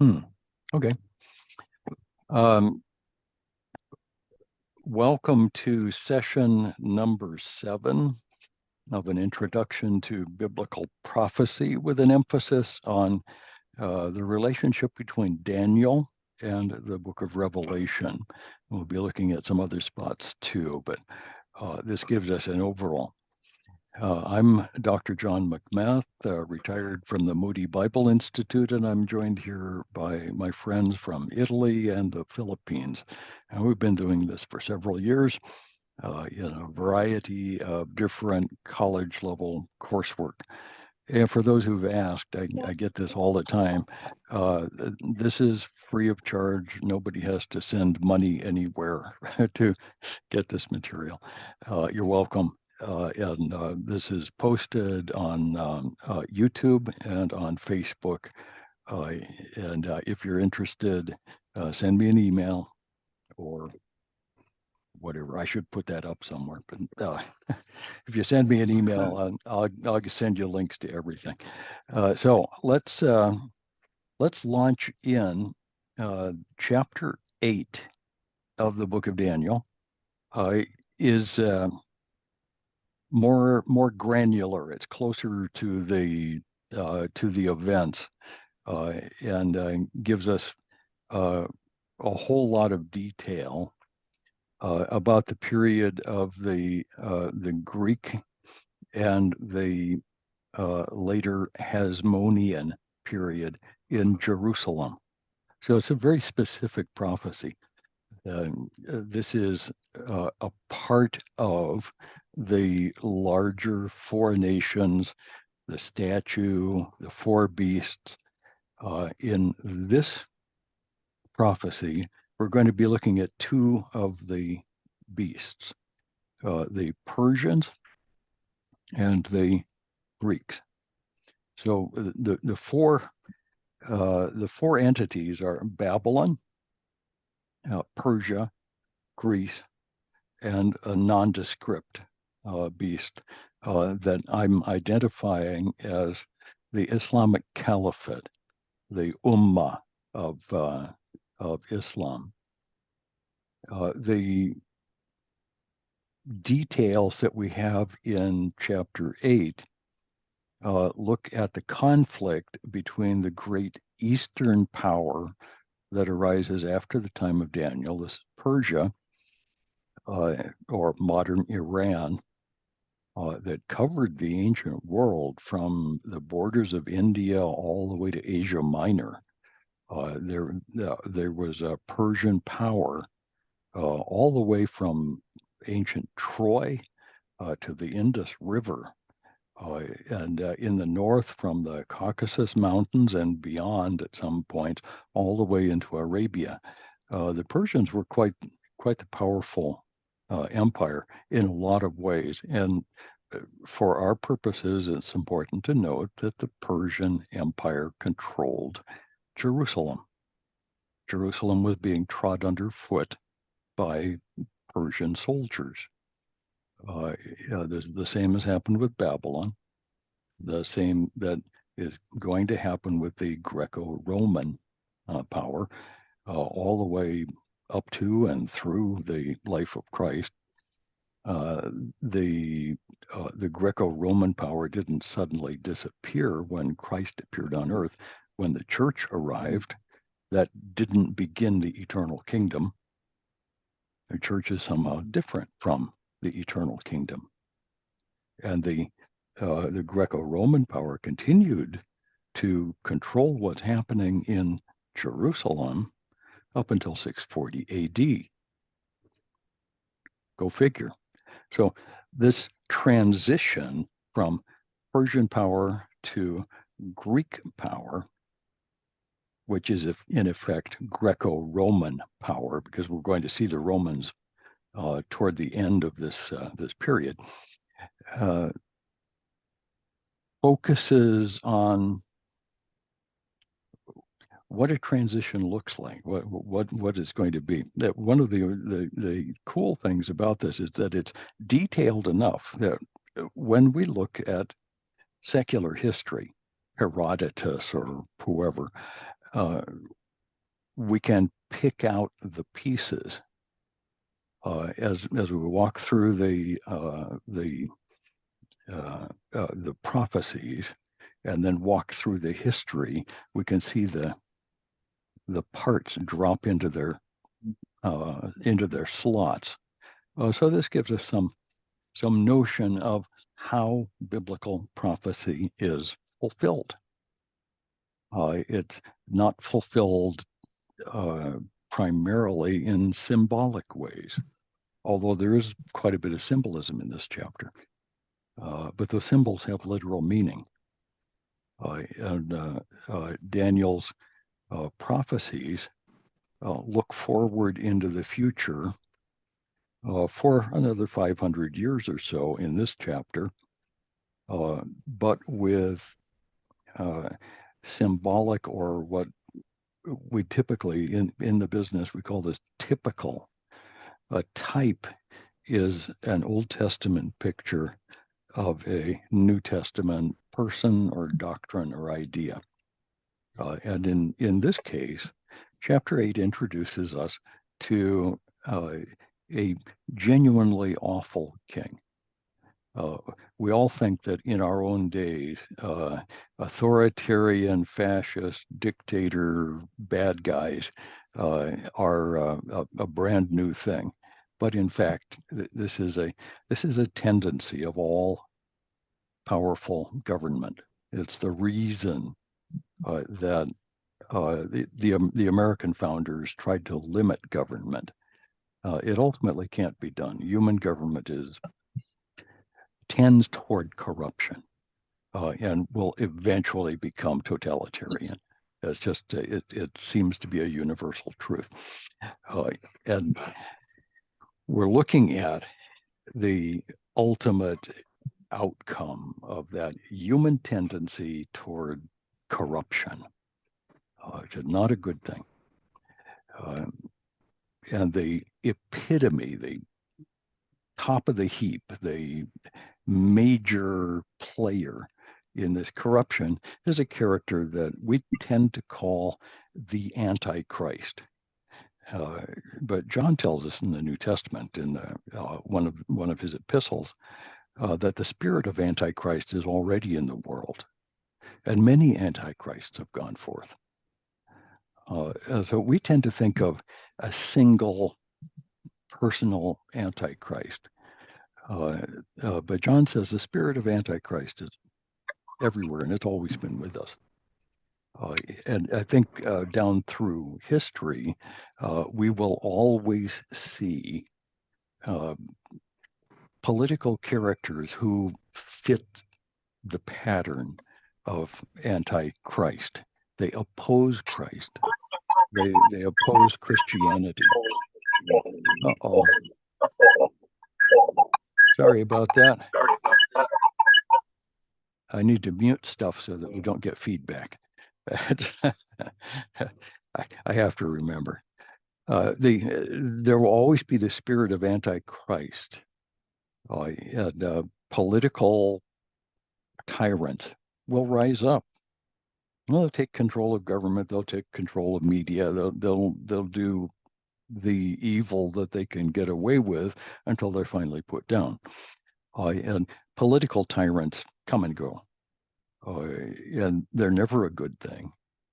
Okay. Welcome to session number 7 of an introduction to biblical prophecy with an emphasis on the relationship between Daniel and the book of Revelation. We'll be looking at some other spots too, but this gives us an overall. I'm Dr. John McMath, retired from the Moody Bible Institute, and I'm joined here by my friends from Italy and the Philippines. And we've been doing this for several years in a variety of different college level coursework. And for those who've asked, I get this all the time. This is free of charge. Nobody has to send money anywhere to get this material. You're welcome. And this is posted on YouTube and on Facebook. And if you're interested, send me an email or whatever. I should put that up somewhere. But if you send me an email, I'll send you links to everything. So let's launch in chapter 8 of the book of Daniel. Is more granular. It's closer to the events, and gives us a whole lot of detail about the period of the Greek and the later Hasmonean period in Jerusalem. So it's a very specific prophecy. This is a part of the larger 4 nations, the statue, the 4 beasts. In this prophecy, we're going to be looking at 2 of the beasts, the Persians and the Greeks. So the four entities are Babylon, Persia, Greece, and a nondescript beast that I'm identifying as the Islamic Caliphate, the Ummah of Islam. The details that we have in chapter 8 look at the conflict between the great Eastern power that arises after the time of Daniel, this is Persia, or modern Iran, that covered the ancient world from the borders of India all the way to Asia Minor. There was a Persian power all the way from ancient Troy to the Indus River, and in the north from the Caucasus Mountains and beyond at some point, all the way into Arabia. The Persians were quite the powerful empire in a lot of ways. And for our purposes, it's important to note that the Persian Empire controlled Jerusalem. Jerusalem was being trod underfoot by Persian soldiers. There's the same has happened with Babylon. The same that is going to happen with the Greco-Roman power, all the way up to and through the life of Christ. The Greco-Roman power didn't suddenly disappear when Christ appeared on earth. When the church arrived, that didn't begin the eternal kingdom. The church is somehow different from the eternal kingdom. And the Greco-Roman power continued to control what's happening in Jerusalem up until 640 AD. Go figure. So this transition from Persian power to Greek power, which is in effect Greco-Roman power, because we're going to see the Romans toward the end of this period, focuses on what a transition looks like, what it's going to be. That one of the cool things about this is that it's detailed enough that when we look at secular history, Herodotus or whoever, we can pick out the pieces as we walk through the prophecies, and then walk through the history. We can see the parts drop into their slots. So this gives us some notion of how biblical prophecy is fulfilled. It's not fulfilled primarily in symbolic ways, although there is quite a bit of symbolism in this chapter. But those symbols have literal meaning. And Daniel's prophecies look forward into the future for another 500 years or so in this chapter, but with symbolic, or what we typically in the business we call this typical. A type is an Old Testament picture of a New Testament person or doctrine or idea. And in this case, chapter 8 introduces us to a genuinely awful king. We all think that in our own days, authoritarian, fascist, dictator, bad guys are a brand new thing. But in fact, this is a tendency of all powerful government. It's the reason that the American founders tried to limit government. It ultimately can't be done. Human government tends toward corruption and will eventually become totalitarian. It's just it seems to be a universal truth, and we're looking at the ultimate outcome of that human tendency toward corruption, which is not a good thing. And the epitome, the top of the heap, the major player in this corruption is a character that we tend to call the Antichrist. But John tells us in the New Testament, in one of his epistles, that the spirit of Antichrist is already in the world, and many Antichrists have gone forth. So we tend to think of a single personal Antichrist. But John says the spirit of Antichrist is everywhere, and it's always been with us. And I think down through history, we will always see political characters who fit the pattern of Antichrist. They oppose Christ. They oppose Christianity. Uh-oh. Sorry about that. I need to mute stuff so that we don't get feedback. I have to remember. There will always be the spirit of Antichrist. And political tyrants will rise up. They'll take control of government. They'll take control of media. They'll do the evil that they can get away with until they're finally put down. And political tyrants come and go, and they're never a good thing,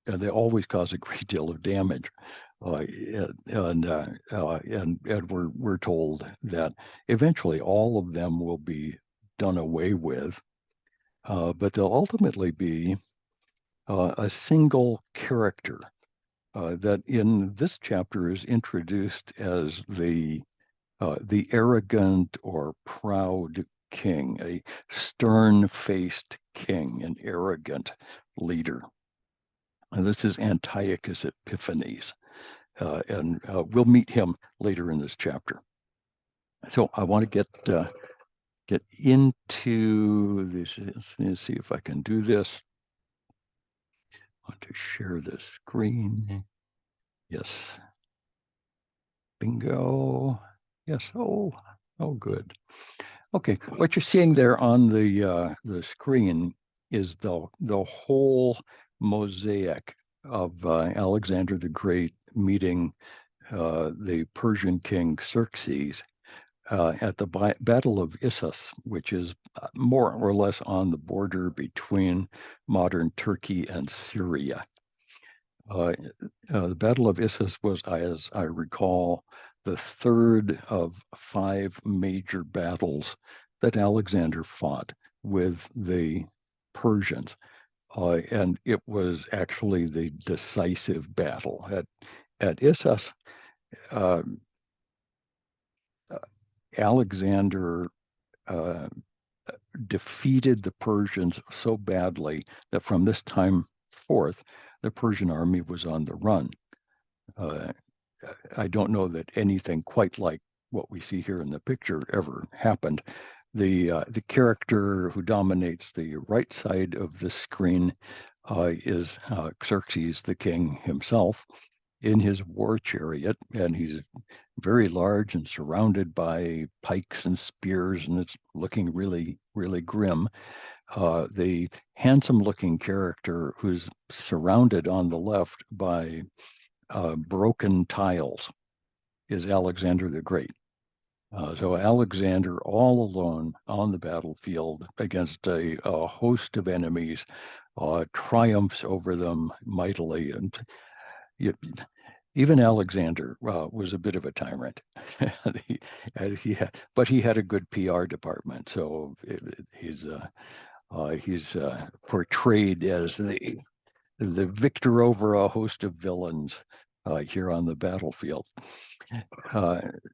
and they always cause a great deal of damage. And we're told that eventually all of them will be done away with, but they'll ultimately be a single character that in this chapter is introduced as the arrogant or proud king, a stern-faced king, an arrogant leader. And this is Antiochus Epiphanes, and we'll meet him later in this chapter. So I want to get into this. Let's see if I can do this. I want to share the screen. Yes. Bingo. Yes. Oh, good. Okay. What you're seeing there on the screen is the whole mosaic of Alexander the Great meeting the Persian king Xerxes at the Battle of Issus, which is more or less on the border between modern Turkey and Syria. The Battle of Issus was, as I recall, the third of 5 major battles that Alexander fought with the Persians. And it was actually the decisive battle. At Issus, uh, Alexander uh, defeated the Persians so badly that from this time forth, the Persian army was on the run. Uh, I don't know that anything quite like what we see here in the picture ever happened. The character who dominates the right side of the screen is Xerxes, the king himself, in his war chariot, and he's very large and surrounded by pikes and spears, and it's looking really, really grim. The handsome-looking character who's surrounded on the left by broken tiles is Alexander the Great. So Alexander, all alone on the battlefield against a host of enemies, triumphs over them mightily. And you, even Alexander was a bit of a tyrant. But he had a good PR department, so he's portrayed as the victor over a host of villains here on the battlefield.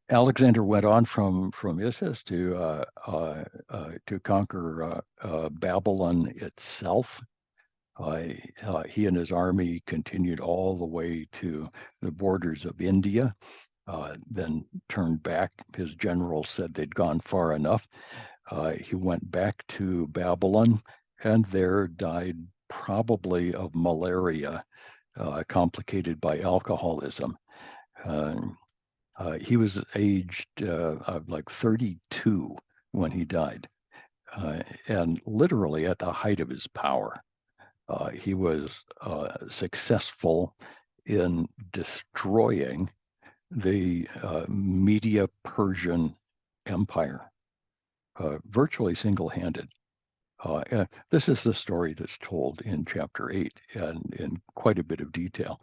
Alexander went on from Issus to conquer Babylon itself. He and his army continued all the way to the borders of India, then turned back. His generals said they'd gone far enough. He went back to Babylon and there died probably of malaria, complicated by alcoholism. He was aged like 32 when he died, and literally at the height of his power. He was successful in destroying the Media Persian Empire, virtually single-handed. This is the story that's told in chapter 8 and in quite a bit of detail.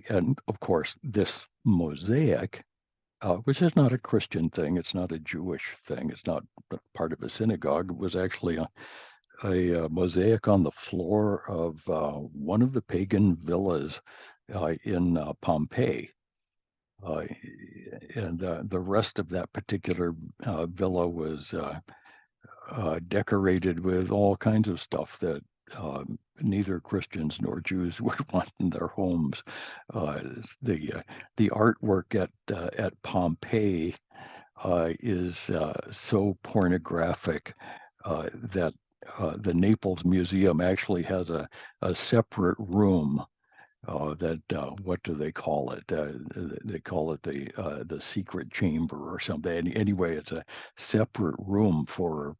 And of course, this mosaic, which is not a Christian thing, it's not a Jewish thing, it's not part of a synagogue, it was actually a mosaic on the floor of one of the pagan villas in Pompeii. And the rest of that particular villa was decorated with all kinds of stuff that neither Christians nor Jews would want in their homes. The artwork at Pompeii is so pornographic that the Naples Museum actually has a separate room what do they call it? They call it the secret chamber or something. Anyway, it's a separate room for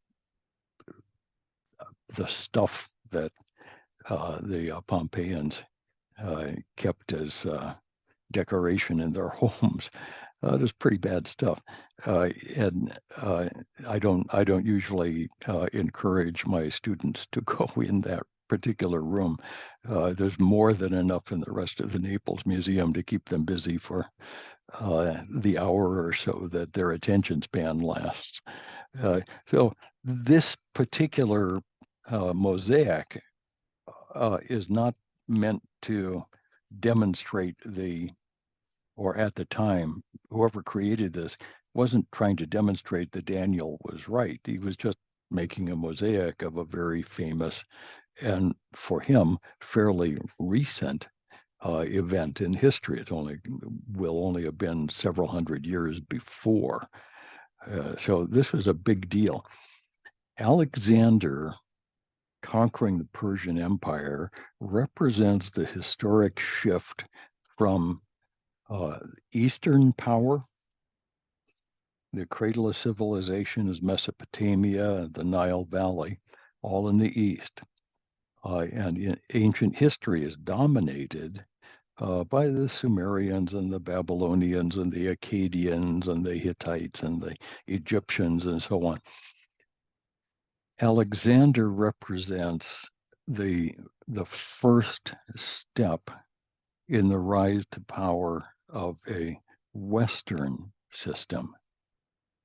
the stuff that the Pompeians kept as decoration in their homes. It was pretty bad stuff, and I don't usually encourage my students to go in that particular room. There's more than enough in the rest of the Naples Museum to keep them busy for the hour or so that their attention span lasts. So this particular mosaic is not meant to demonstrate or at the time, whoever created this wasn't trying to demonstrate that Daniel was right. He was just making a mosaic of a very famous and, for him, fairly recent event in history. It will only have been several hundred years before. So this was a big deal. Alexander conquering the Persian Empire represents the historic shift from Eastern power. The cradle of civilization is Mesopotamia, the Nile Valley, all in the east. and in ancient history is dominated by the Sumerians and the Babylonians and the Akkadians and the Hittites and the Egyptians and so on. Alexander represents the first step in the rise to power of a Western system.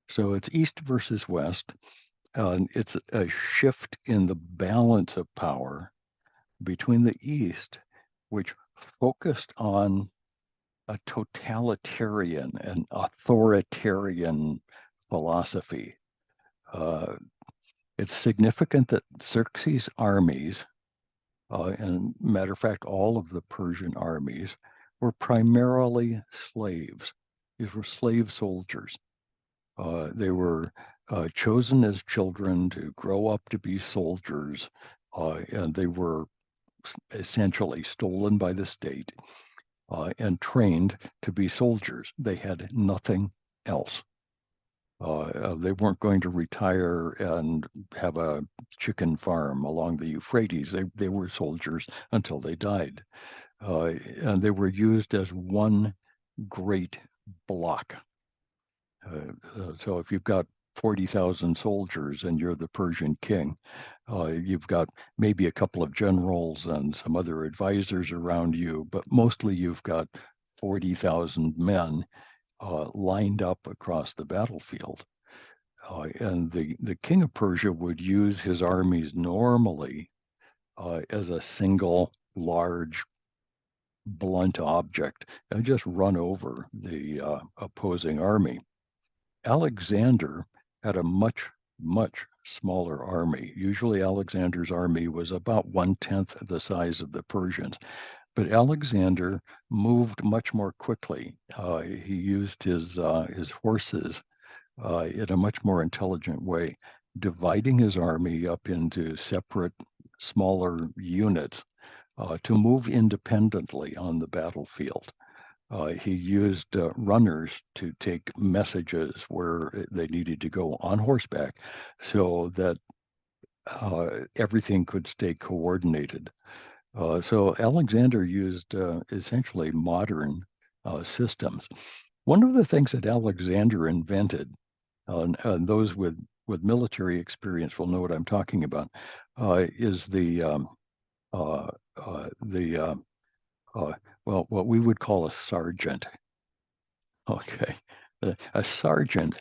So it's East versus West. It's a shift in the balance of power between the East, which focused on a totalitarian and authoritarian philosophy. It's significant that Xerxes' armies, and matter of fact, all of the Persian armies, were primarily slaves. These were slave soldiers. They were chosen as children to grow up to be soldiers, and they were essentially stolen by the state and trained to be soldiers. They had nothing else. They weren't going to retire and have a chicken farm along the Euphrates. They were soldiers until they died. And they were used as one great block. So if you've got 40,000 soldiers and you're the Persian king, you've got maybe a couple of generals and some other advisors around you, but mostly you've got 40,000 men lined up across the battlefield. And the king of Persia would use his armies normally as a single large blunt object and just run over the opposing army. Alexander had a much, much smaller army. Usually Alexander's army was about 1/10 the size of the Persians. But Alexander moved much more quickly. He used his horses in a much more intelligent way, dividing his army up into separate, smaller units to move independently on the battlefield. He used runners to take messages where they needed to go on horseback so that everything could stay coordinated. So Alexander used essentially modern systems. One of the things that Alexander invented, and those with military experience will know what I'm talking about, is well, what we would call a sergeant. Okay, a sergeant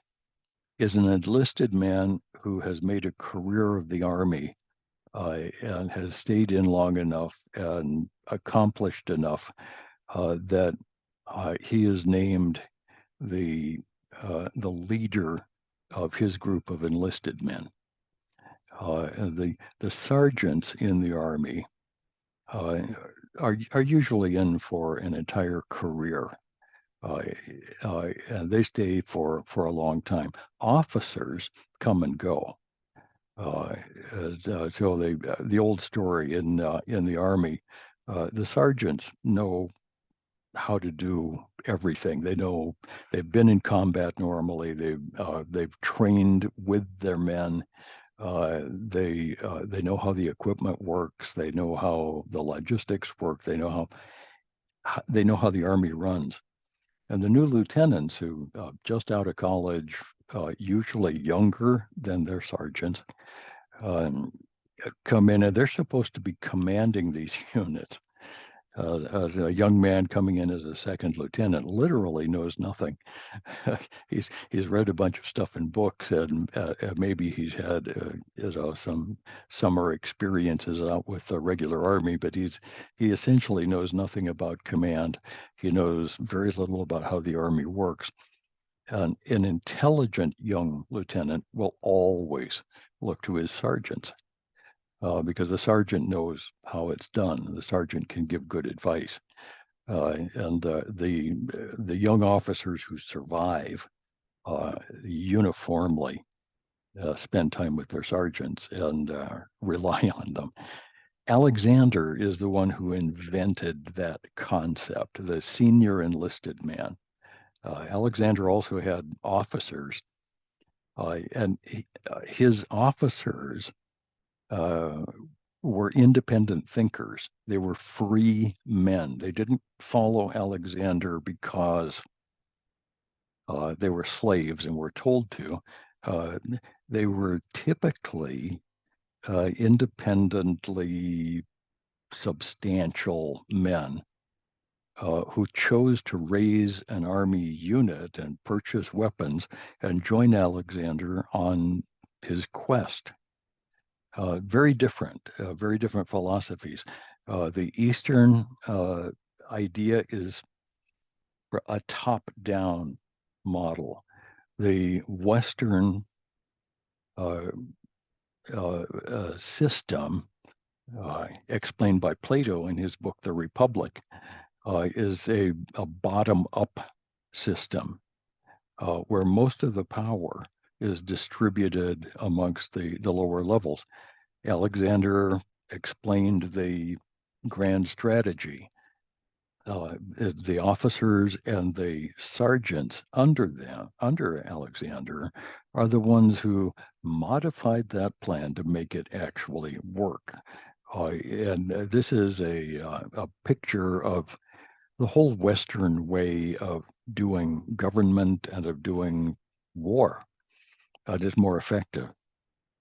is an enlisted man who has made a career of the army and has stayed in long enough and accomplished enough that he is named the leader of his group of enlisted men. The sergeants in the army are usually in for an entire career. And they stay for a long time. Officers come and go. So the old story in the army, the sergeants know how to do everything. They've been in combat normally. They've trained with their men. They know how the equipment works. They know how the logistics work. They know how the army runs. And the new lieutenants who just out of college, usually younger than their sergeants, um, come in and they're supposed to be commanding these units. A young man coming in as a second lieutenant literally knows nothing. He's read a bunch of stuff in books and maybe he's had some summer experiences out with the regular army, but he essentially knows nothing about command. He knows very little about how the army works. And an intelligent young lieutenant will always look to his sergeants. Because the sergeant knows how it's done. The sergeant can give good advice. And the young officers who survive uniformly spend time with their sergeants and rely on them. Alexander is the one who invented that concept, the senior enlisted man. Alexander also had officers, and his officers were independent thinkers. They were free men. They didn't follow Alexander because they were slaves and were told to. Uh, they were typically independently substantial men who chose to raise an army unit and purchase weapons and join Alexander on his quest. Very different philosophies. The Eastern idea is a top-down model. The Western system, explained by Plato in his book, The Republic, is a bottom-up system where most of the power is distributed amongst the lower levels. Alexander explained the grand strategy. The officers and the sergeants under Alexander, are the ones who modified that plan to make it actually work. And this is a picture of the whole Western way of doing government and of doing war. It is more effective.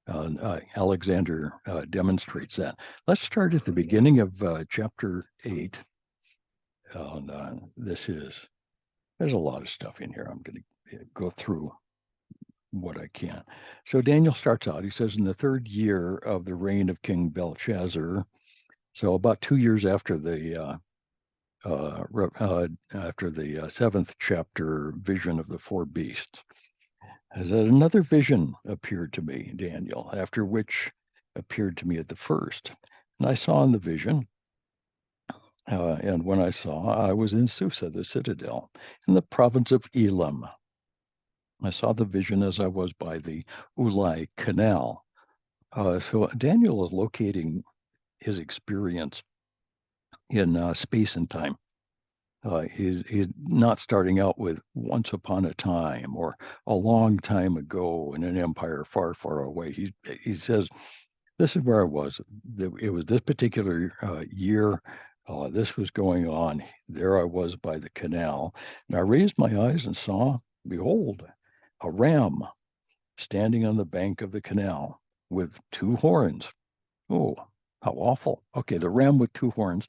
Alexander demonstrates that. Let's start at the beginning of chapter 8. There's a lot of stuff in here. I'm going to go through what I can. So Daniel starts out, he says, in the 3rd year of the reign of King Belshazzar, so about 2 years after the 7th chapter vision of the 4 beasts, as another vision appeared to me, Daniel, after which appeared to me at the first. And I saw in the vision, and when I saw, I was in Susa, the citadel, in the province of Elam. I saw the vision as I was by the Ulai Canal. So Daniel is locating his experience in space and time. He's not starting out with once upon a time or a long time ago in an empire far, far away. He says, this is where I was. It was this particular year. This was going on. There I was by the canal. And I raised my eyes and saw, behold, a ram standing on the bank of the canal with 2 horns. Oh, how awful. Okay, the ram with 2 horns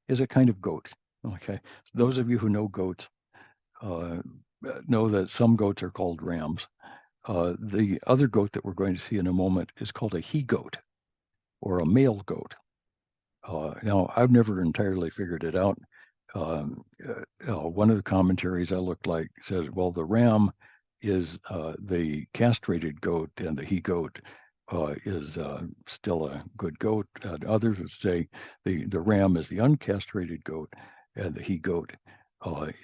is a kind of goat. Okay, those of you who know goats know that some goats are called rams. The other goat that we're going to see in a moment is called a he-goat or a male goat. Now, I've never entirely figured it out. One of the commentaries I looked like says, well, the ram is the castrated goat and the he-goat is still a good goat. Others would say the ram is the uncastrated goat and the he-goat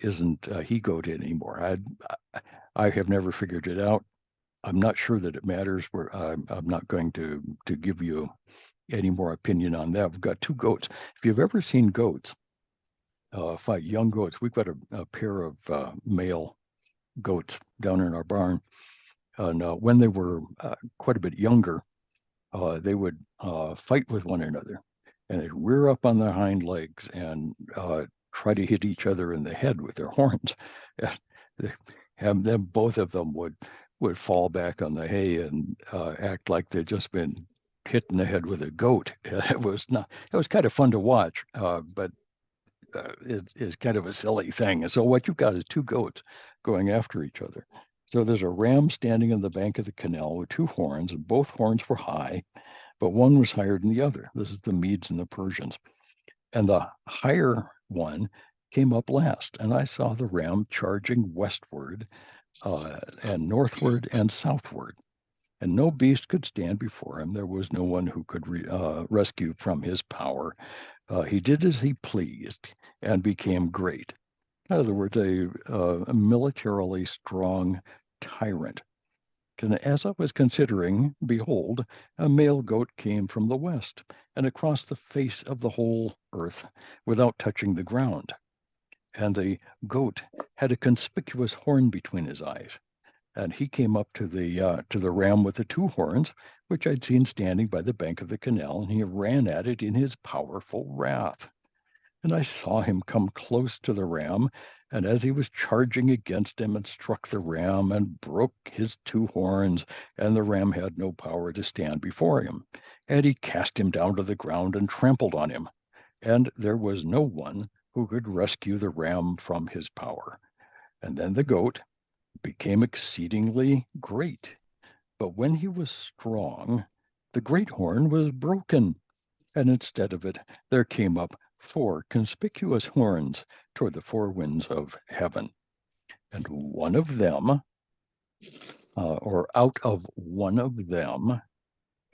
isn't a he-goat anymore. I have never figured it out. I'm not sure that it matters. I'm not going to give you any more opinion on that. We've got 2 goats. If you've ever seen goats fight, young goats, we've got a pair of male goats down in our barn. And when they were quite a bit younger, they would fight with one another, and they'd rear up on their hind legs and try to hit each other in the head with their horns. And then both of them would fall back on the hay and act like they'd just been hit in the head with a goat. It was kind of fun to watch, but it's kind of a silly thing. And so what you've got is 2 goats going after each other. So there's a ram standing on the bank of the canal with 2 horns, and both horns were high, but one was higher than the other. This is the Medes and the Persians. And the higher one came up last, and I saw the ram charging westward and northward and southward. And no beast could stand before him. There was no one who could rescue from his power. He did as he pleased and became great. In other words, a militarily strong tyrant. And as I was considering, behold, a male goat came from the west and across the face of the whole earth without touching the ground. And the goat had a conspicuous horn between his eyes. And he came up to the ram with the two horns, which I'd seen standing by the bank of the canal, and he ran at it in his powerful wrath. And I saw him come close to the ram, and as he was charging against him and struck the ram and broke his two horns, and the ram had no power to stand before him. And he cast him down to the ground and trampled on him. And there was no one who could rescue the ram from his power. And then the goat became exceedingly great. But when he was strong, the great horn was broken, and instead of it, there came up four conspicuous horns toward the four winds of heaven. And one of them, or out of one of them,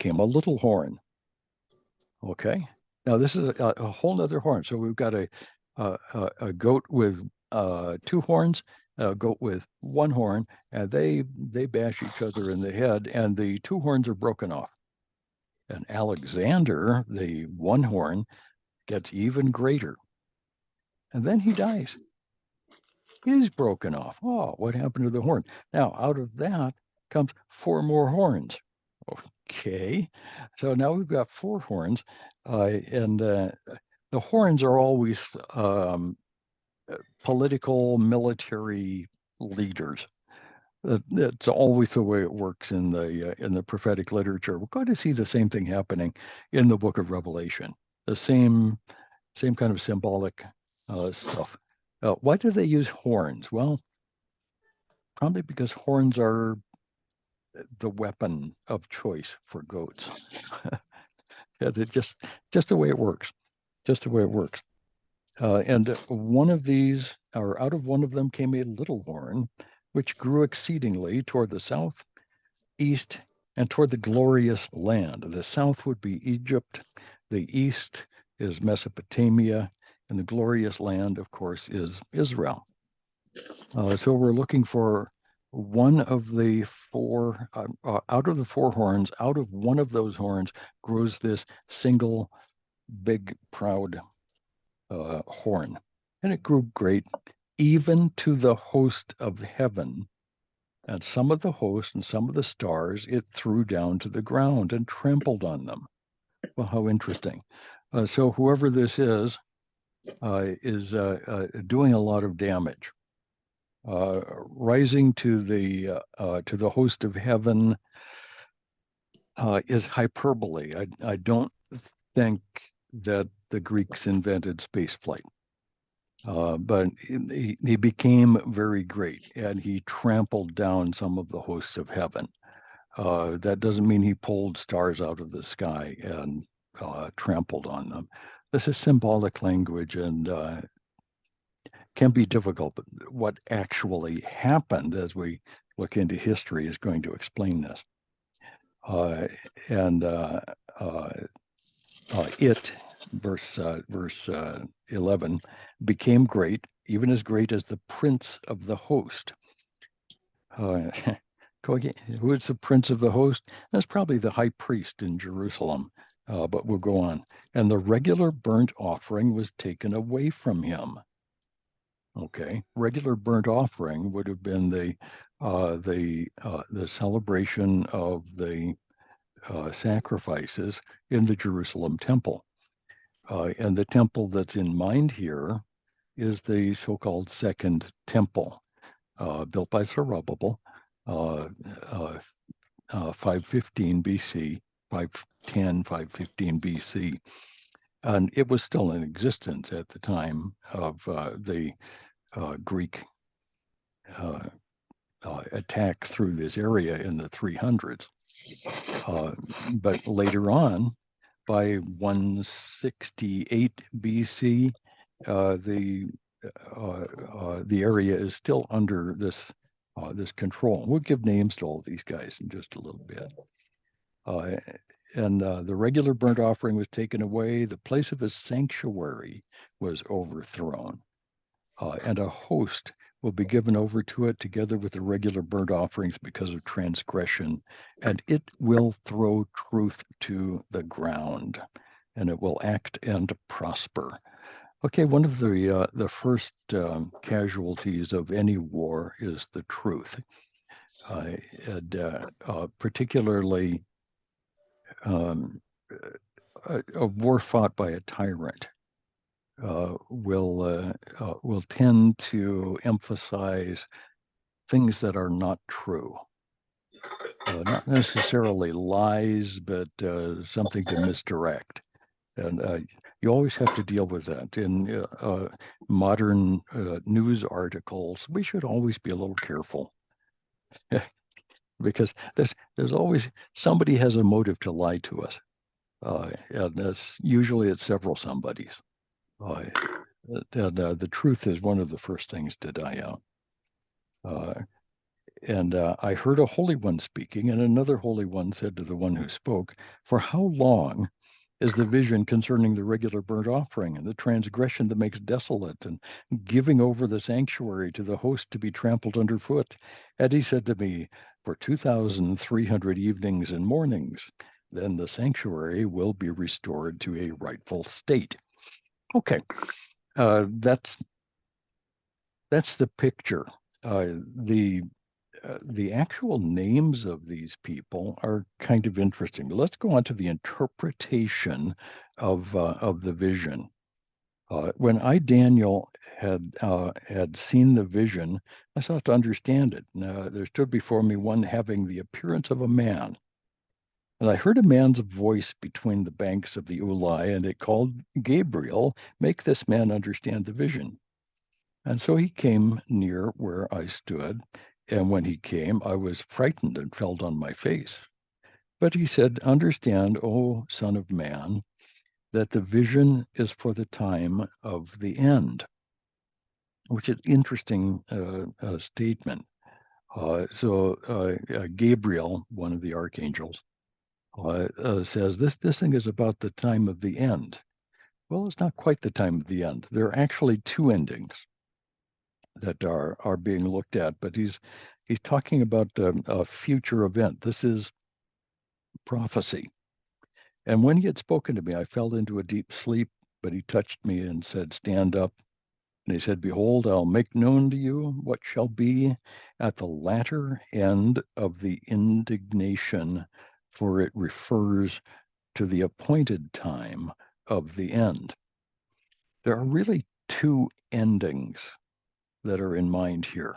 came a little horn. Okay. Now this is a whole other horn. So we've got a goat with two horns, a goat with one horn, and they bash each other in the head, and the two horns are broken off. And Alexander, the one horn, gets even greater. And then he dies. He's broken off. Oh, what happened to the horn? Now, out of that comes four more horns. Okay. So now we've got four horns, and the horns are always political, military leaders. It's always the way it works in the prophetic literature. We're going to see the same thing happening in the book of Revelation. The same kind of symbolic stuff. Why do they use horns? Well, probably because horns are the weapon of choice for goats. It just the way it works. Just the way it works. And one of these, or out of one of them, came a little horn, which grew exceedingly toward the south, east, and toward the glorious land. The south would be Egypt, the east is Mesopotamia, and the glorious land, of course, is Israel. So we're looking for one of the four, out of the four horns, out of one of those horns grows this single, big, proud horn. And it grew great, even to the host of heaven. And some of the host and some of the stars it threw down to the ground and trampled on them. Well, how interesting. So whoever this is doing a lot of damage. Rising to the host of heaven is hyperbole. I don't think that the Greeks invented spaceflight. But he became very great, and he trampled down some of the hosts of heaven. That doesn't mean he pulled stars out of the sky and trampled on them. This is symbolic language and can be difficult, but what actually happened as we look into history is going to explain this. And it, verse 11, became great, even as great as the prince of the host. Who is the prince of the host? That's probably the high priest in Jerusalem, but we'll go on. And the regular burnt offering was taken away from him. Okay, regular burnt offering would have been the celebration of the sacrifices in the Jerusalem temple. And the temple that's in mind here is the so-called Second Temple, built by Zerubbabel, 515 BC, 510, 515 BC. And it was still in existence at the time of the Greek attack through this area in the 300s. But later on, by 168 BC, the area is still under this control. We'll give names to all these guys in just a little bit. And the regular burnt offering was taken away. The place of his sanctuary was overthrown. And a host will be given over to it together with the regular burnt offerings because of transgression, and it will throw truth to the ground, and it will act and prosper. Okay, one of the first casualties of any war is the truth. Particularly a war fought by a tyrant will tend to emphasize things that are not true. Not necessarily lies, but something to misdirect. And you always have to deal with that. In modern news articles, we should always be a little careful because there's always somebody has a motive to lie to us. And usually it's several somebodies. And the truth is one of the first things to die out. And I heard a holy one speaking, and another holy one said to the one who spoke, "For how long is the vision concerning the regular burnt offering and the transgression that makes desolate and giving over the sanctuary to the host to be trampled underfoot?" And he said to me, "For 2,300 evenings and mornings, then the sanctuary will be restored to a rightful state." Okay, that's the picture. The actual names of these people are kind of interesting. Let's go on to the interpretation of the vision. When I, Daniel, had seen the vision, I sought to understand it. There stood before me one having the appearance of a man, and I heard a man's voice between the banks of the Ulai, and it called, "Gabriel, make this man understand the vision." And so he came near where I stood, and when he came, I was frightened and fell on my face. But he said, "Understand, O Son of Man, that the vision is for the time of the end," which is an interesting statement. Gabriel, one of the archangels, says this thing is about the time of the end. Well, it's not quite the time of the end. There are actually two endings that are being looked at, but he's talking about a future event. This is prophecy. And when he had spoken to me, I fell into a deep sleep, but he touched me and said, "Stand up." And he said, "Behold, I'll make known to you what shall be at the latter end of the indignation, for it refers to the appointed time of the end." There are really two endings that are in mind here.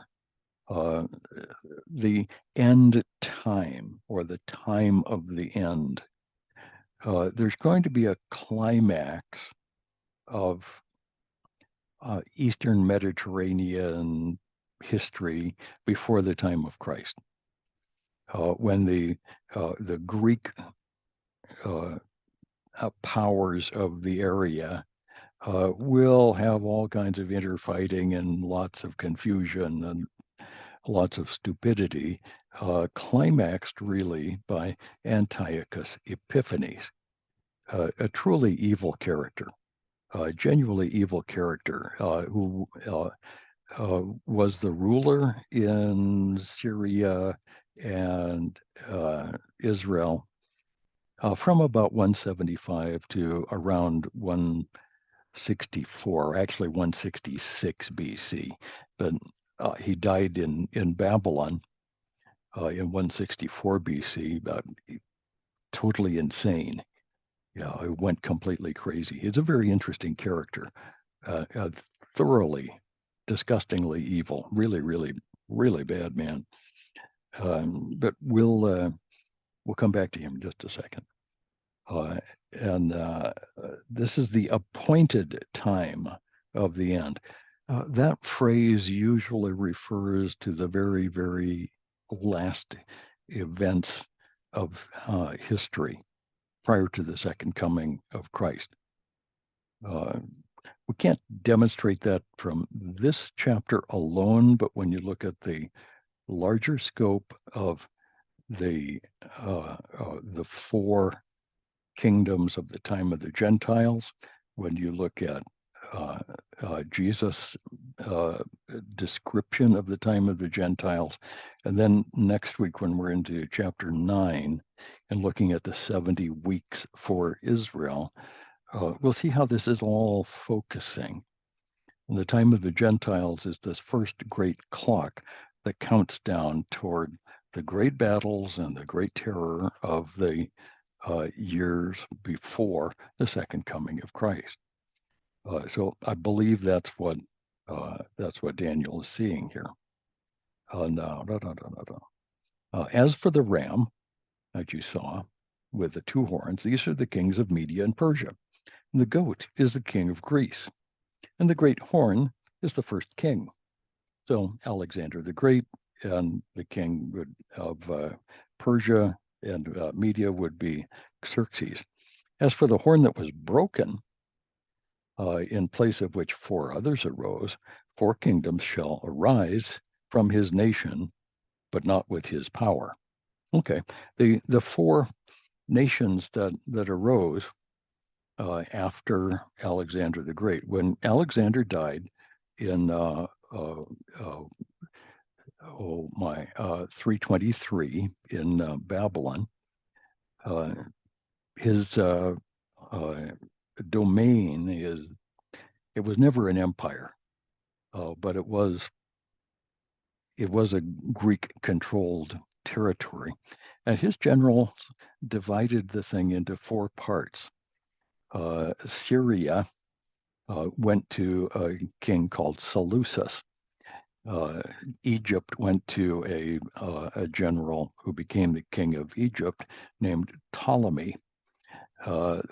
The end time, or the time of the end. There's going to be a climax of Eastern Mediterranean history before the time of Christ, when the Greek powers of the area will have all kinds of interfighting and lots of confusion and lots of stupidity, climaxed really by Antiochus Epiphanes, a truly evil character, genuinely evil character, who was the ruler in Syria and Israel from about 175 to around 164, actually 166 BC. But he died in Babylon in 164 BC, totally insane. Yeah, he went completely crazy. He's a very interesting character, thoroughly, disgustingly evil. Really, really, really bad man. But we'll come back to him in just a second. And this is the appointed time of the end. That phrase usually refers to the very, very last events of history prior to the second coming of Christ. We can't demonstrate that from this chapter alone, but when you look at the larger scope of the four kingdoms of the time of the Gentiles, when you look at Jesus' description of the time of the Gentiles, and then next week when we're into chapter 9 and looking at the 70 weeks for Israel, we'll see how this is all focusing. And the time of the Gentiles is this first great clock, that counts down toward the great battles and the great terror of the years before the second coming of Christ. So I believe that's what Daniel is seeing here. No, no, no, no, no, no. As for the ram that you saw with the two horns, these are the kings of Media and Persia. And the goat is the king of Greece, and the great horn is the first king. So Alexander the Great and the king of Persia and Media would be Xerxes. As for the horn that was broken, in place of which four others arose, four kingdoms shall arise from his nation, but not with his power. Okay, the four nations that arose after Alexander the Great, when Alexander died in 323 in Babylon, his domain it was never an empire, but it was a Greek-controlled territory, and his generals divided the thing into four parts. Syria went to a king called Seleucus. Egypt went to a general who became the king of Egypt named Ptolemy.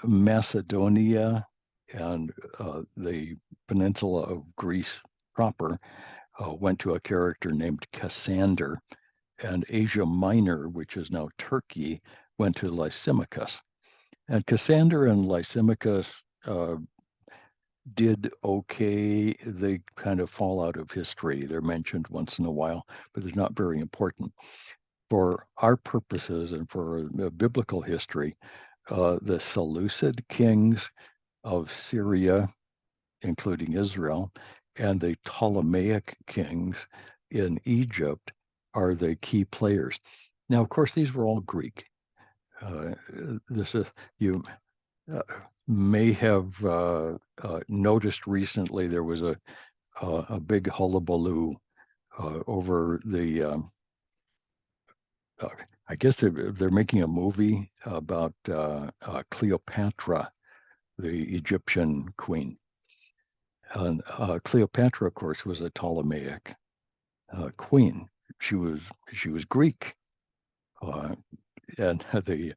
Macedonia and the peninsula of Greece proper went to a character named Cassander, and Asia Minor, which is now Turkey, went to Lysimachus. And Cassander and Lysimachus did okay. They kind of fall out of history. They're mentioned once in a while, but they're not very important. For our purposes and for biblical history, the Seleucid kings of Syria, including Israel, and the Ptolemaic kings in Egypt are the key players. Now, of course, these were all Greek. This is you may have noticed recently there was a big hullabaloo over the. I guess they're making a movie about Cleopatra, the Egyptian queen. And Cleopatra, of course, was a Ptolemaic queen. She was Greek, and the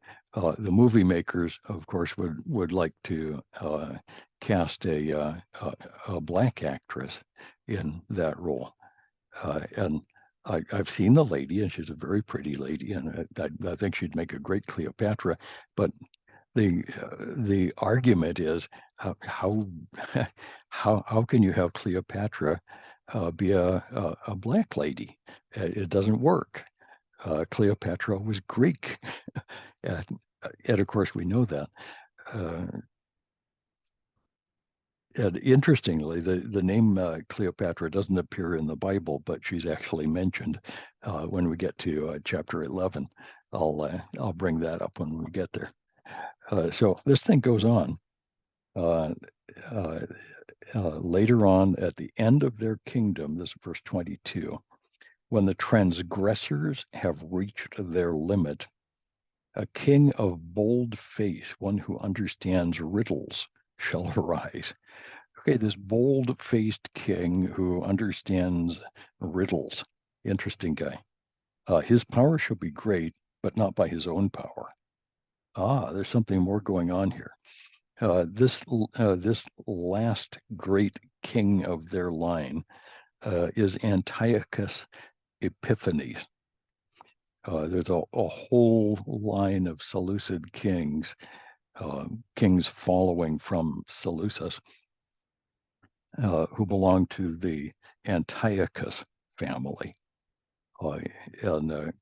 movie makers, of course, would like to cast a black actress in that role, and I've seen the lady, and she's a very pretty lady, and I think she'd make a great Cleopatra. But the argument is how how can you have Cleopatra be a black lady? It doesn't work. Cleopatra was Greek, and of course we know that. And interestingly, the name Cleopatra doesn't appear in the Bible, but she's actually mentioned when we get to chapter 11. I'll bring that up when we get there. So this thing goes on. Later on, at the end of their kingdom, this is verse 22, when the transgressors have reached their limit, a king of bold face, one who understands riddles, shall arise. Okay, this bold-faced king who understands riddles. Interesting guy. His power shall be great, but not by his own power. There's something more going on here. This last great king of their line is Antiochus Epiphanes. There's a whole line of Seleucid kings, kings following from Seleucus, who belong to the Antiochus family, and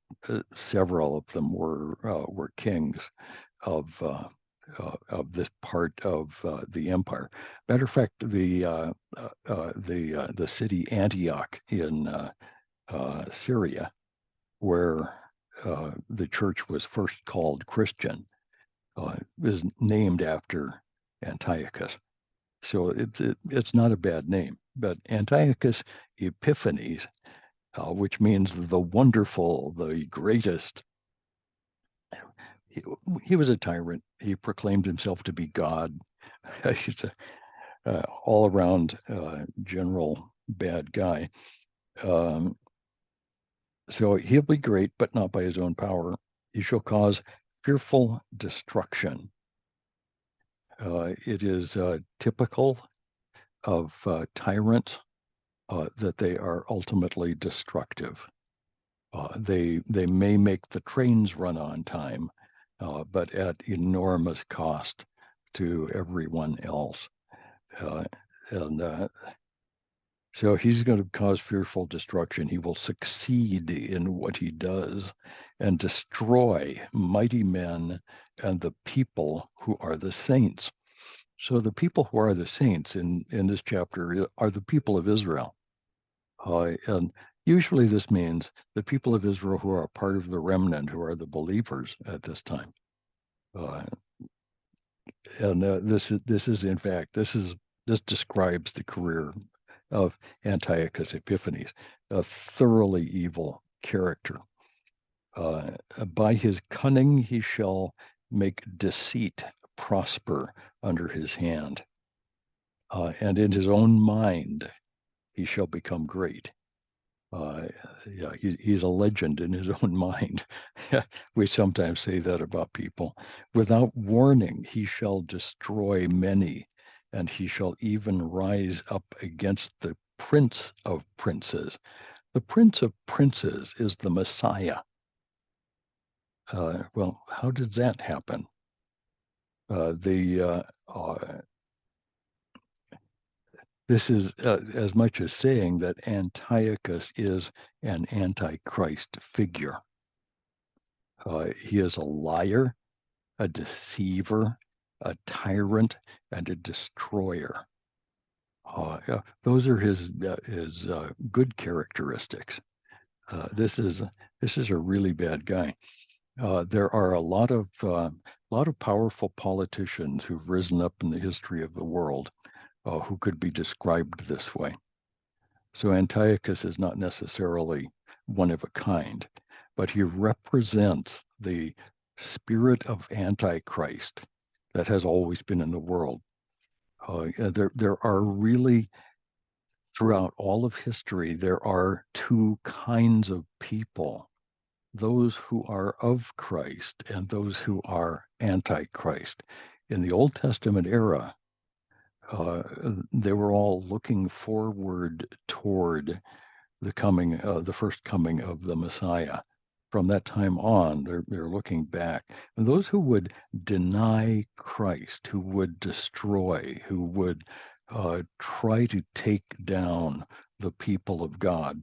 several of them were kings of this part of the empire. Matter of fact, the city Antioch in Syria, where the church was first called Christian, is named after Antiochus. So it's not a bad name. But Antiochus Epiphanes which means the wonderful, the greatest. He was a tyrant. He proclaimed himself to be God. He's a all-around general bad guy. So he'll be great, but not by his own power. He shall cause fearful destruction. It is typical of tyrants that they are ultimately destructive. They may make the trains run on time, but at enormous cost to everyone else. And so he's going to cause fearful destruction. He will succeed in what he does and destroy mighty men and the people who are the saints. So the people who are the saints in this chapter are the people of Israel. And usually this means the people of Israel who are part of the remnant, who are the believers at this time. This describes the career of Antiochus Epiphanes, a thoroughly evil character. By his cunning he shall make deceit prosper under his hand, and in his own mind he shall become great. He's a legend in his own mind. We sometimes say that about people. Without warning, he shall destroy many, and he shall even rise up against the prince of princes. The prince of princes is the Messiah. Well, how did that happen? This is as much as saying that Antiochus is an antichrist figure. He is a liar, a deceiver, a tyrant, and a destroyer. Those are his good characteristics. This is a really bad guy. There are a lot of powerful politicians who've risen up in the history of the world who could be described this way. So Antiochus is not necessarily one of a kind, but he represents the spirit of Antichrist that has always been in the world. There are really, throughout all of history, there are two kinds of people: those who are of Christ and those who are Antichrist. In the Old Testament era, they were all looking forward toward the first coming of the Messiah. From that time on, they're looking back. And those who would deny Christ, who would destroy, who would try to take down the people of God,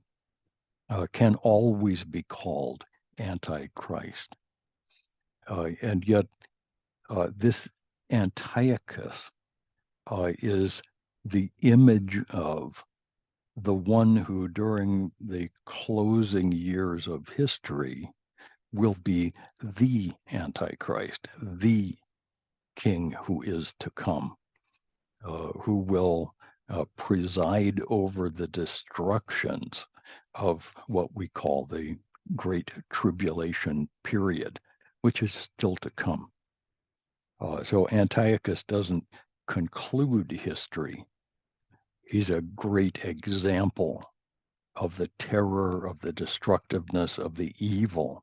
can always be called Antichrist. And yet, this Antiochus is the image of the one who, during the closing years of history, will be the Antichrist, the king who is to come, who will preside over the destructions of what we call the Great Tribulation period, which is still to come. So Antiochus doesn't conclude history. He's a great example of the terror, of the destructiveness, of the evil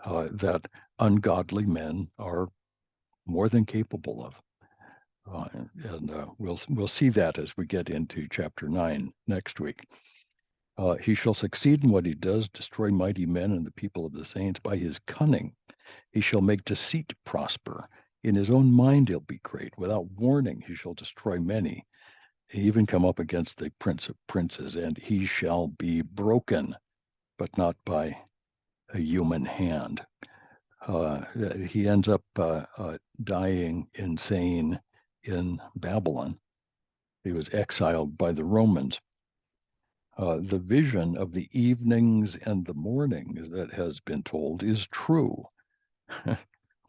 that ungodly men are more than capable of. And we'll see that as we get into chapter 9 next week. He shall succeed in what he does, destroy mighty men and the people of the saints. By his cunning, he shall make deceit prosper. In his own mind, he'll be great. Without warning, he shall destroy many. He even come up against the prince of princes, and he shall be broken, but not by a human hand. He ends up dying insane in Babylon. He was exiled by the Romans. The vision of the evenings and the mornings that has been told is true.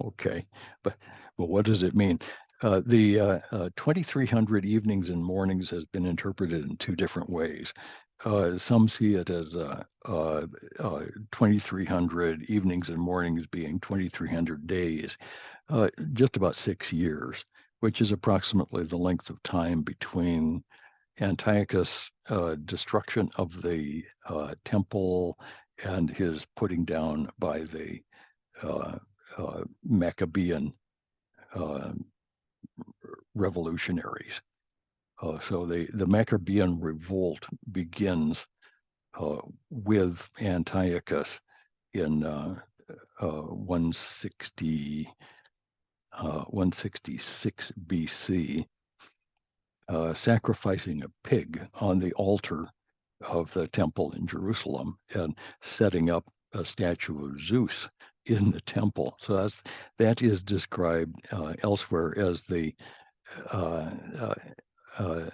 Okay, but what does it mean? The 2300 evenings and mornings has been interpreted in two different ways. Some see it as 2300 evenings and mornings being 2300 days, just about 6 years, which is approximately the length of time between Antiochus' destruction of the temple and his putting down by the Maccabean uh, revolutionaries. So the Maccabean revolt begins with Antiochus in 166 BC, sacrificing a pig on the altar of the temple in Jerusalem and setting up a statue of Zeus in the temple. So that is described elsewhere as the uh, uh, uh,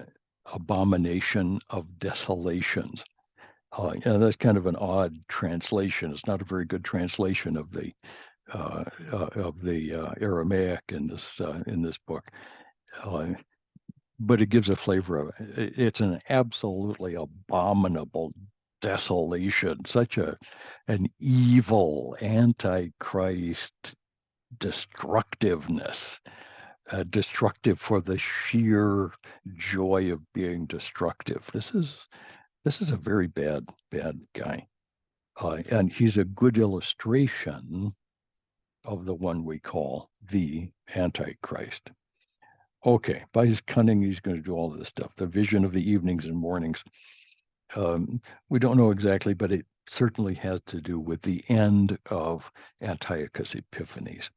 abomination of desolations. That's kind of an odd translation. It's not a very good translation of the Aramaic in this book, uh, but it gives a flavor of it. It's an absolutely abominable desolation, such an evil antichrist destructiveness, destructive for the sheer joy of being destructive. This is a very bad guy, and he's a good illustration of the one we call the Antichrist. Okay, by his cunning, he's going to do all this stuff. The vision of the evenings and mornings. We don't know exactly, but it certainly has to do with the end of Antiochus Epiphanes.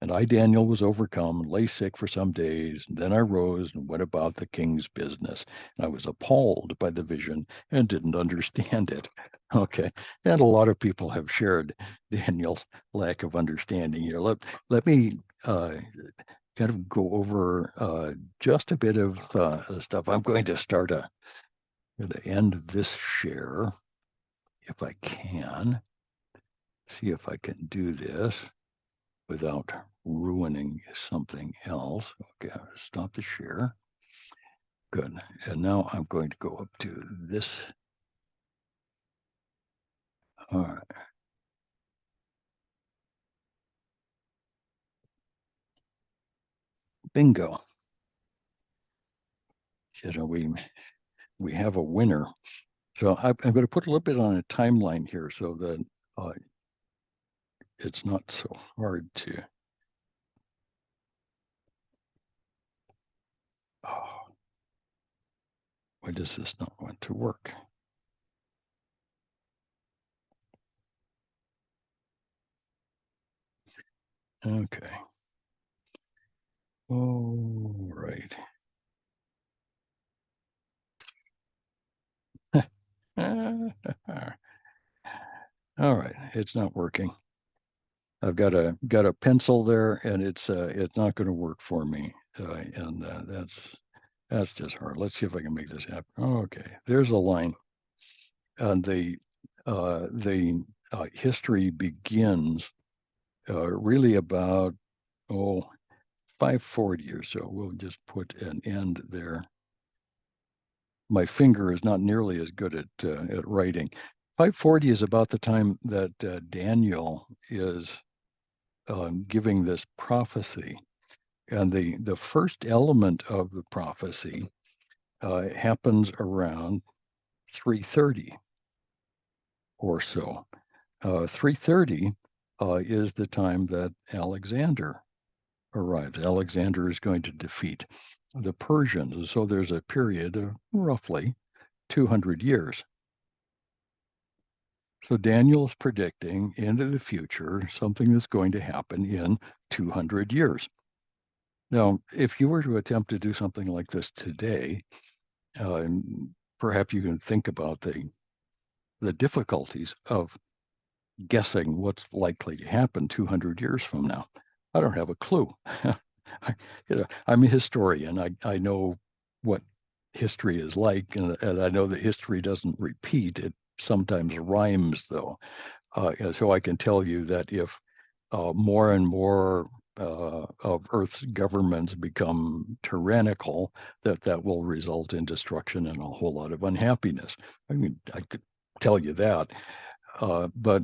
And I, Daniel, was overcome and lay sick for some days. And then I rose and went about the king's business. And I was appalled by the vision and didn't understand it. Okay. And a lot of people have shared Daniel's lack of understanding here. Let me kind of go over just a bit of stuff. I'm going to end this share if I can. See if I can do this without ruining something else. Okay, stop the share. Good. And now I'm going to go up to this. All right. Bingo. You know, we have a winner. So I'm going to put a little bit on a timeline here so that it's not so hard to. Oh, why does this not want to work? Okay. All right. All right. It's not working. I've got a pencil there, and it's not going to work for me, and that's just hard. Let's see if I can make this happen. Okay, there's a line, and the history begins really about 540 or so. We'll just put an end there. My finger is not nearly as good at writing. 540 is about the time that Daniel is giving this prophecy. And the first element of the prophecy happens around 330 or so. 330 is the time that Alexander arrives. Alexander is going to defeat the Persians. So there's a period of roughly 200 years. So Daniel's predicting into the future something that's going to happen in 200 years. Now, if you were to attempt to do something like this today, uh, perhaps you can think about the difficulties of guessing what's likely to happen 200 years from now. I don't have a clue. I'm a historian. I know what history is like, and I know that history doesn't repeat. It sometimes rhymes, though. So I can tell you that if more and more of Earth's governments become tyrannical, that will result in destruction and a whole lot of unhappiness. I mean, I could tell you that, but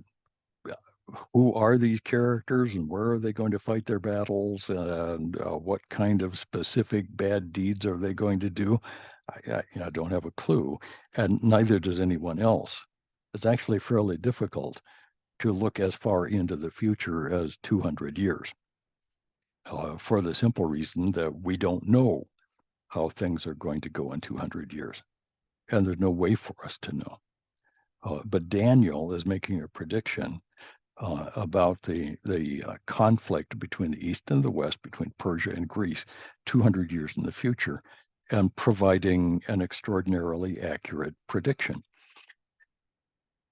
who are these characters and where are they going to fight their battles, and what kind of specific bad deeds are they going to do? I don't have a clue, and neither does anyone else. It's actually fairly difficult to look as far into the future as 200 years, for the simple reason that we don't know how things are going to go in 200 years, and there's no way for us to know. But Daniel is making a prediction about the conflict between the East and the West, between Persia and Greece, 200 years in the future, and providing an extraordinarily accurate prediction.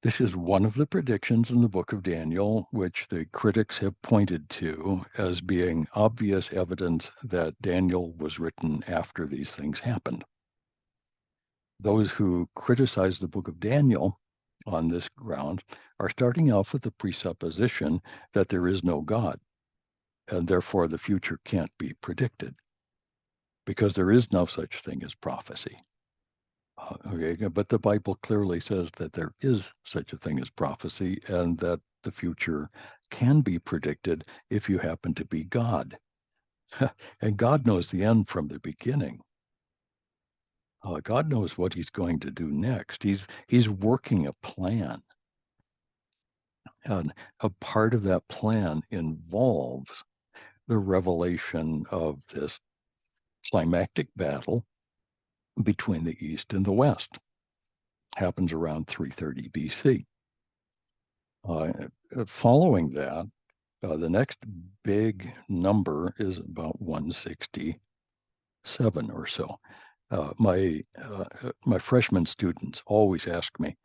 This is one of the predictions in the book of Daniel, which the critics have pointed to as being obvious evidence that Daniel was written after these things happened. Those who criticize the book of Daniel on this ground are starting off with the presupposition that there is no God, and therefore the future can't be predicted, because there is no such thing as prophecy. Okay, but the Bible clearly says that there is such a thing as prophecy, and that the future can be predicted if you happen to be God. And God knows the end from the beginning. God knows what he's going to do next. He's working a plan. And a part of that plan involves the revelation of this climactic battle between the East and the West. Happens around 330 BC. Following that, the next big number is about 167 or so. My freshman students always ask me,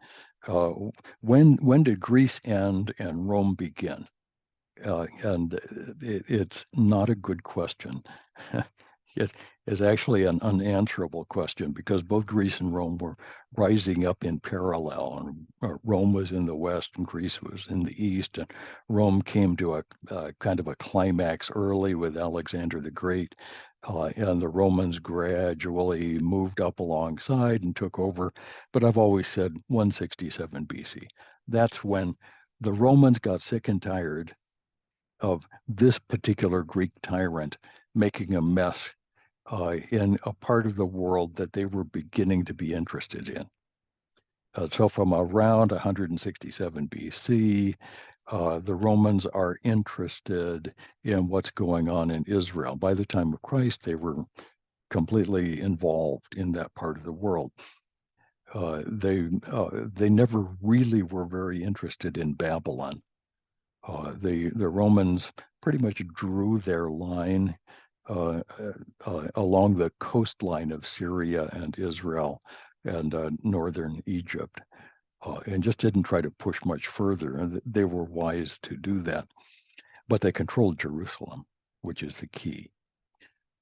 when did Greece end and Rome begin? And it's not a good question. It is actually an unanswerable question, because both Greece and Rome were rising up in parallel. And Rome was in the west and Greece was in the east. And Rome came to a kind of a climax early with Alexander the Great. And the Romans gradually moved up alongside and took over. But I've always said 167 BC. That's when the Romans got sick and tired of this particular Greek tyrant making a mess in a part of the world that they were beginning to be interested in. So from around 167 BC, the Romans are interested in what's going on in Israel. By the time of Christ, they were completely involved in that part of the world. They never really were very interested in Babylon. The Romans pretty much drew their line along the coastline of Syria and Israel and northern Egypt, and just didn't try to push much further. And they were wise to do that, but they controlled Jerusalem, which is the key.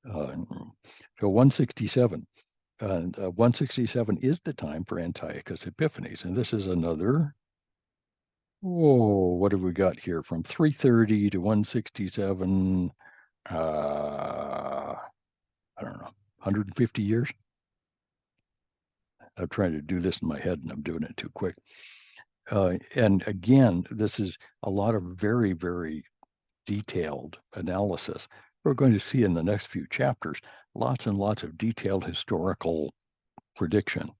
So 167. And 167 is the time for Antiochus Epiphanes, and this is another. What have we got here? From 330 to 167, I don't know, 150 years? I'm trying to do this in my head and I'm doing it too quick. And again, this is a lot of very, very detailed analysis. We're going to see in the next few chapters lots and lots of detailed historical prediction.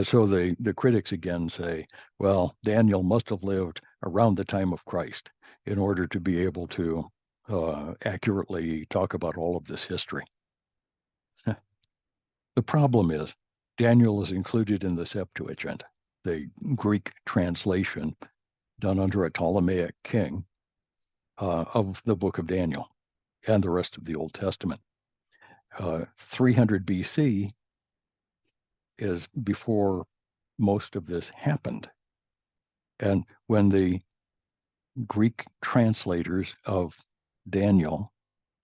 So the critics again say, well, Daniel must have lived around the time of Christ in order to be able to accurately talk about all of this history. The problem is Daniel is included in the Septuagint, the Greek translation done under a Ptolemaic king of the book of Daniel and the rest of the Old Testament. 300 BC is before most of this happened. And when the Greek translators of Daniel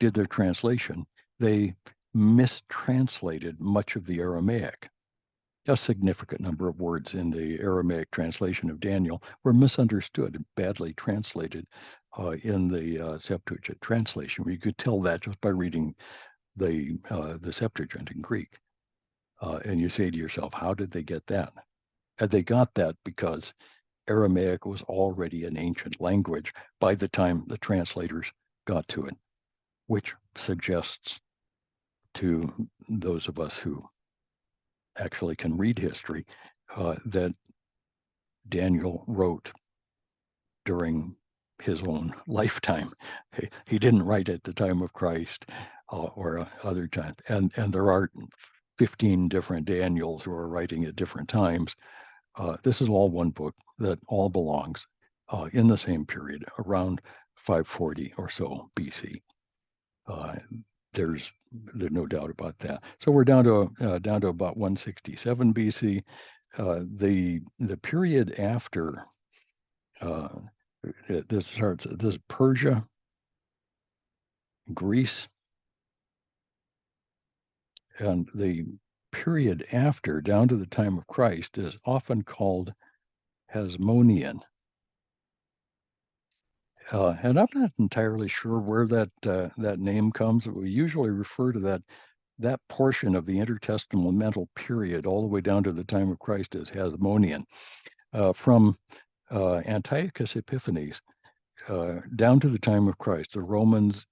did their translation, they mistranslated much of the Aramaic. A significant number of words in the Aramaic translation of Daniel were misunderstood and badly translated in the Septuagint translation. You could tell that just by reading the Septuagint in Greek. And you say to yourself, how did they get that? And they got that because Aramaic was already an ancient language by the time the translators got to it, which suggests to those of us who actually can read history that Daniel wrote during his own lifetime. He didn't write at the time of Christ or other times. And there are 15 different Daniels who are writing at different times. This is all one book that all belongs in the same period, around 540 or so BC. There's no doubt about that. So we're down to about 167 BC. The period after this starts. This is Persia, Greece, and the period after, down to the time of Christ, is often called Hasmonean. And I'm not entirely sure where that name comes. We usually refer to that portion of the intertestamental period all the way down to the time of Christ as Hasmonean. From Antiochus Epiphanes down to the time of Christ, the Romans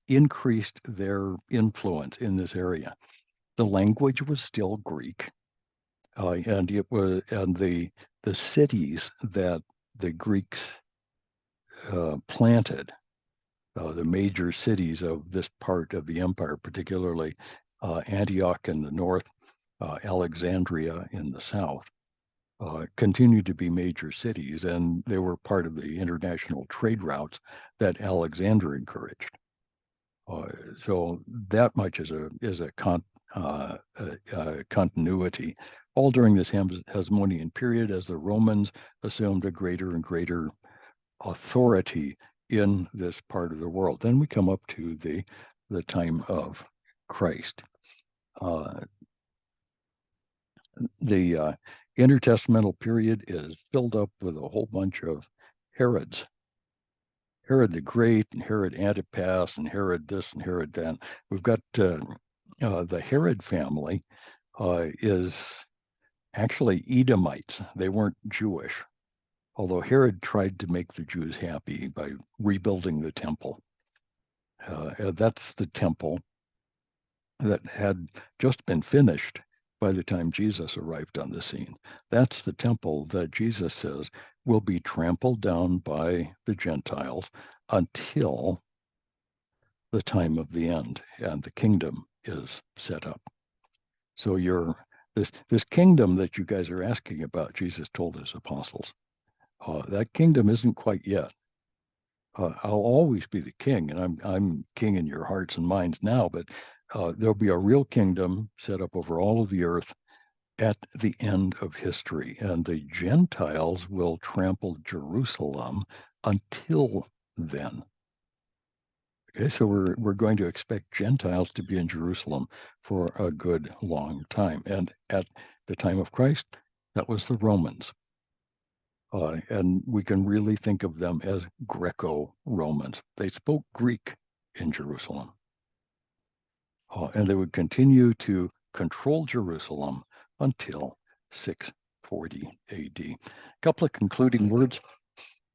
increased their influence in this area. The language was still Greek, and the cities that the Greeks planted, the major cities of this part of the empire, particularly Antioch in the north, Alexandria in the south, continued to be major cities, and they were part of the international trade routes that Alexander encouraged. So that much is a continuity, all during this Hasmonean period, as the Romans assumed a greater and greater authority in this part of the world. Then we come up to the time of Christ. The intertestamental period is filled up with a whole bunch of Herods. Herod the Great and Herod Antipas and Herod this and Herod that. We've got the Herod family is actually Edomites. They weren't Jewish, although Herod tried to make the Jews happy by rebuilding the temple. That's the temple that had just been finished by the time Jesus arrived on the scene. That's the temple that Jesus says will be trampled down by the Gentiles until the time of the end and the kingdom is set up. So this kingdom that you guys are asking about, Jesus told his apostles, that kingdom isn't quite yet. I'll always be the king, and I'm king in your hearts and minds now, but there'll be a real kingdom set up over all of the earth at the end of history, and the Gentiles will trample Jerusalem until then. Okay, so we're going to expect Gentiles to be in Jerusalem for a good long time. And at the time of Christ, that was the Romans. And we can really think of them as Greco-Romans. They spoke Greek in Jerusalem. And they would continue to control Jerusalem until 640 AD. A couple of concluding words.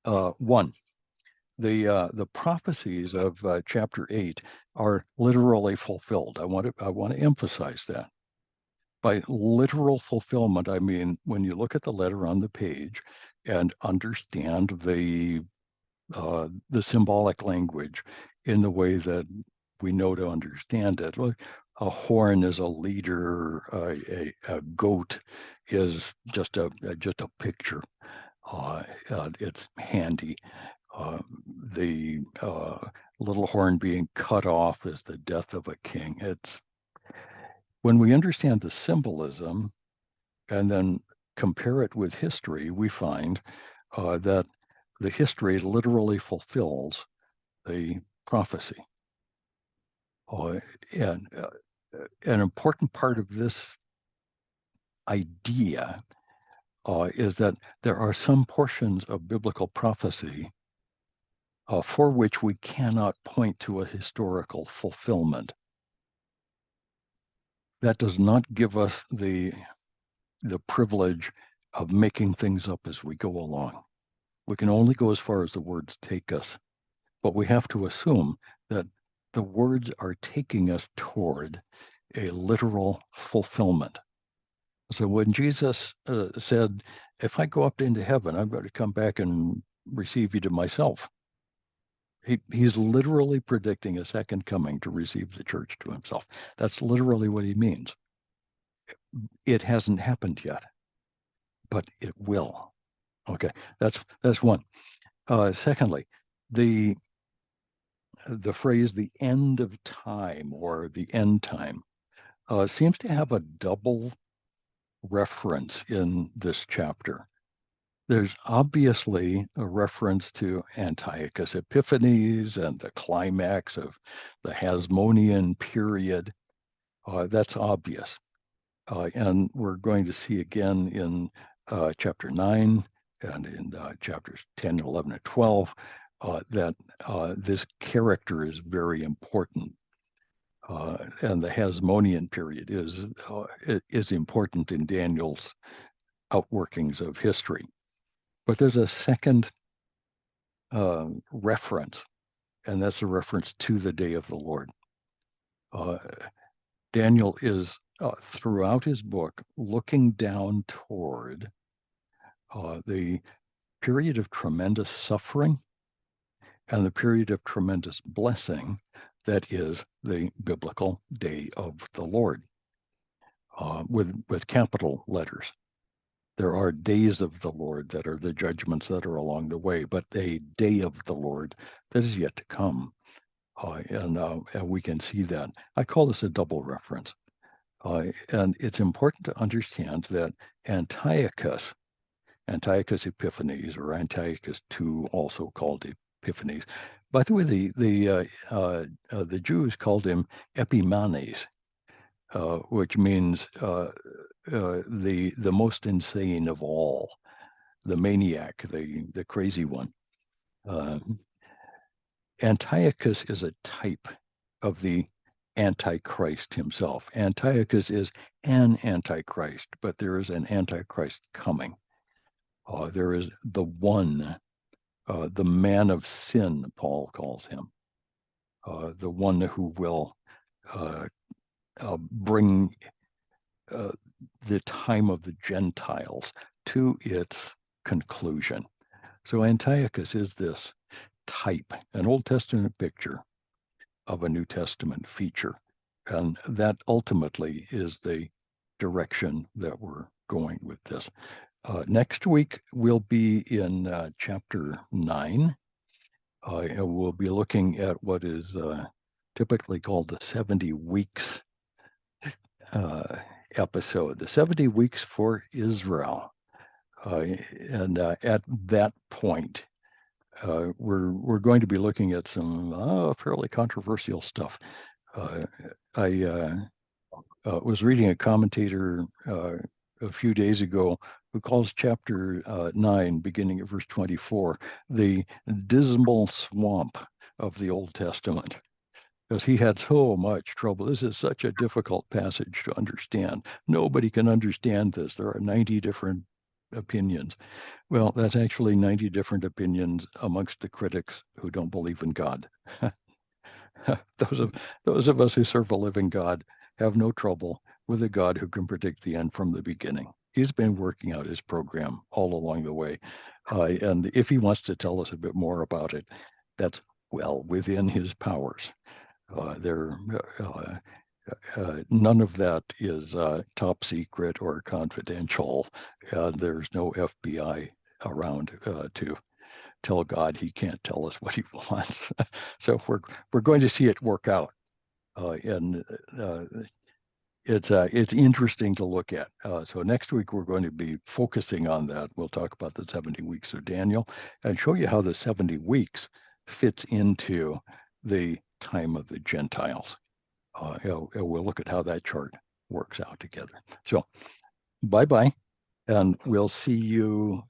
One, the prophecies of chapter 8 are literally fulfilled. I want to emphasize that. By literal fulfillment, I mean when you look at the letter on the page and understand the symbolic language in the way that we know to understand it. Like a horn is a leader, a goat is just a picture. It's handy. The little horn being cut off is the death of a king. It's when we understand the symbolism and then compare it with history, we find that the history literally fulfills the prophecy. And an important part of this idea is that there are some portions of biblical prophecy for which we cannot point to a historical fulfillment. That does not give us the privilege of making things up as we go along. We can only go as far as the words take us, but we have to assume that the words are taking us toward a literal fulfillment. So when Jesus said, if I go up into heaven, I'm going to come back and receive you to myself, he's literally predicting a second coming to receive the church to himself. That's literally what he means. It hasn't happened yet, but it will. Okay, that's one. Secondly, the phrase "the end of time" or "the end time" seems to have a double reference in this chapter. There's obviously a reference to Antiochus Epiphanes and the climax of the Hasmonean period. That's obvious. And we're going to see again in chapter 9 and in chapters 10, 11, and 12 that this character is very important. And the Hasmonean period is important in Daniel's outworkings of history. But there's a second reference, and that's a reference to the day of the Lord. Daniel is throughout his book looking down toward the period of tremendous suffering and the period of tremendous blessing that is the biblical day of the Lord, with capital letters. There are days of the Lord that are the judgments that are along the way, but a day of the Lord that is yet to come. And we can see that. I call this a double reference. And it's important to understand that Antiochus Epiphanes, or Antiochus II, also called Epiphanes. By the way, the Jews called him Epiphanes, which means the most insane of all, the maniac, the crazy one. Antiochus is a type of the Antichrist himself. Antiochus is an Antichrist, but there is an Antichrist coming. There is the one, the man of sin, Paul calls him, the one who will bring the time of the Gentiles to its conclusion. So Antiochus is this type, an Old Testament picture of a New Testament feature. And that ultimately is the direction that we're going with this. Next week, we'll be in chapter 9. And we'll be looking at what is typically called the 70 weeks episode, the 70 weeks for Israel. And at that point, we're going to be looking at some fairly controversial stuff. I was reading a commentator a few days ago who calls chapter 9, beginning at verse 24, the dismal swamp of the Old Testament, because he had so much trouble. This is such a difficult passage to understand. Nobody can understand this. There are 90 different opinions. Well, that's actually 90 different opinions amongst the critics who don't believe in God. Those of us who serve a living God have no trouble with a God who can predict the end from the beginning. He's been working out his program all along the way. And if he wants to tell us a bit more about it, that's well within his powers. None of that is top secret or confidential. There's no FBI around to tell God he can't tell us what he wants. So we're going to see it work out, and it's interesting to look at. So next week we're going to be focusing on that. We'll talk about the 70 weeks of Daniel and show you how the 70 weeks fits into the time of the Gentiles. We'll look at how that chart works out together. So bye-bye, and we'll see you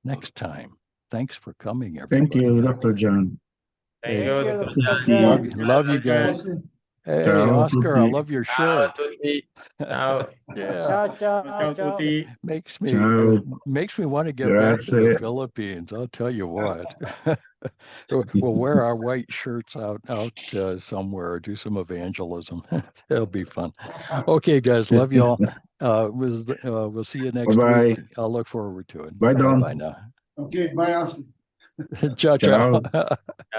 next time. thanks for coming, Thank everybody. you, Dr. John. Thank Hey, you, Thank you, Dr. Dr. John. John. love you guys. Hey, Ciao, Oscar, I tutti. love your Ciao shirt. tutti. Ciao. Yeah, Ciao, Ciao ciao. tutti. makes Ciao. me want to get back to the Grazie. Philippines. I'll tell you what. We'll wear our white shirts out somewhere, do some evangelism. It'll be fun. Okay, guys, love y'all. We'll see you next Bye-bye. week. I'll look forward to it. Bye, Don. Bye now. Okay, bye, Oscar. Ciao, ciao. Ciao.